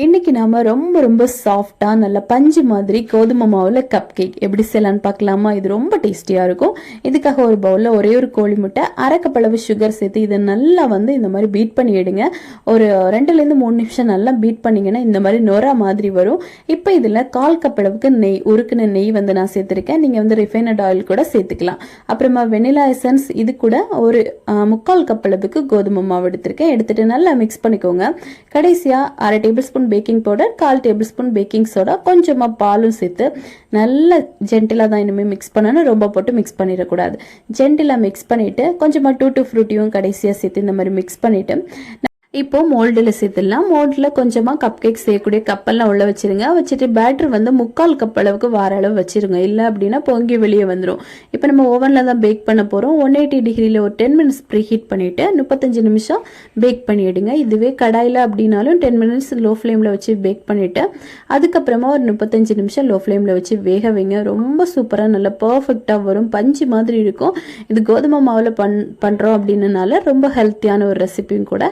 இன்னைக்கு நாம ரொம்ப ரொம்ப சாஃப்டா நல்ல பஞ்சு மாதிரி கோதுமை மாவுல கப் கேக் எப்படி செய்யலாம்னு பார்க்கலாமா? இது ரொம்ப டேஸ்டியா இருக்கும். இதுக்காக ஒரு பவுல்ல ஒரே ஒரு கோழி முட்டை, அரை கப் அளவு சுகர் சேர்த்து இதை நல்லா இந்த மாதிரி பீட் பண்ணி எடுங்க. ஒரு 2லேருந்து 3 நிமிஷம் நல்லா பீட் பண்ணீங்கன்னா இந்த மாதிரி நொரா மாதிரி வரும். இப்போ இதுல 1/4 கப் அளவுக்கு நெய், உருக்குன நெய் நான் சேர்த்திருக்கேன். நீங்க ரிஃபைனட் ஆயில் கூட சேர்த்துக்கலாம். அப்புறமா வெனிலா எசன்ஸ், இது கூட ஒரு 3/4 கப் அளவுக்கு கோதுமை மாவு எடுத்திருக்கேன். எடுத்துட்டு நல்லா மிக்ஸ் பண்ணிக்கோங்க. கடைசியா அரை table spoon baking powder, 1/4 table spoon baking soda, கொஞ்சமா பாலும் சேர்த்து நல்லா ஜென்டிலா தான் இனிமே மிக்ஸ் பண்ணணும். ரொம்ப போட்டு மிக்ஸ் பண்ணிடக்கூடாது. ஜென்டிலா மிக்ஸ் பண்ணிட்டு கொஞ்சமா டூட்டி ஃப்ரூட்டியும் கடைசியா சேர்த்து இந்த மாதிரி மிக்ஸ் பண்ணிட்டு இப்போ மோல்டில் சேர்த்துடலாம். மோல்டில் கொஞ்சமாக கப் கேக் செய்யக்கூடிய கப்பெல்லாம் உள்ள வச்சிருங்க. வச்சுட்டு பேட்டர் 3/4 கப் அளவுக்கு வார அளவு வச்சிருங்க. இல்லை அப்படின்னா பொங்கி வெளியே வந்துடும். இப்போ நம்ம ஓவனில் தான் பேக் பண்ண போகிறோம். 180 டிகிரியில் ஒரு 10 மினிட்ஸ் ப்ரீ ஹீட் பண்ணிவிட்டு 35 நிமிஷம் பேக் பண்ணிவிடுங்க. இதுவே கடாயில் அப்படின்னாலும் 10 மினிட்ஸ் லோ ஃப்ளேமில் வச்சு பேக் பண்ணிவிட்டு அதுக்கப்புறமா ஒரு 35 நிமிஷம் லோ ஃப்ளேமில் வச்சு வேக வைங்க. ரொம்ப சூப்பராக நல்லா பர்ஃபெக்டாக வரும். பஞ்சு மாதிரி இருக்கும். இது கோதுமை மாவில் பண்ணுறோம் அப்படின்னனால ரொம்ப ஹெல்த்தியான ஒரு ரெசிபியும் கூட.